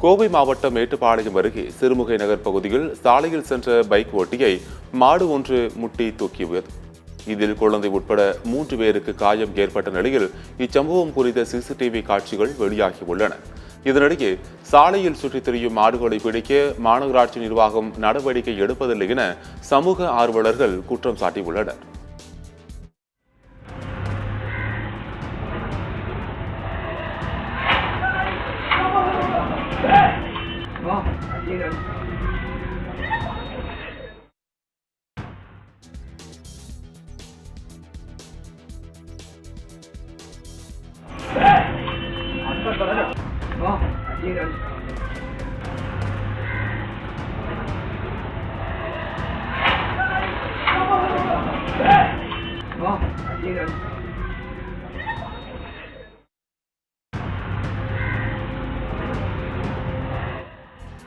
கோவை மாவட்டம் மேட்டுப்பாளையம் அருகே சிறுமுகை நகர் பகுதியில் சாலையில் சென்ற பைக் ஓட்டியை மாடு ஒன்று முட்டி தூக்கியது. இதில் குழந்தை உட்பட 3 பேருக்கு காயம் ஏற்பட்ட நிலையில் இச்சம்பவம் குறித்த சிசிடிவி காட்சிகள் வெளியாகியுள்ளன. இதனிடையே சாலையில் சுற்றித் திரியும் மாடுகளை பிடிக்க மாநகராட்சி நிர்வாகம் நடவடிக்கை எடுப்பதில்லை என சமூக ஆர்வலர்கள் குற்றம் சாட்டியுள்ளனர். Oh,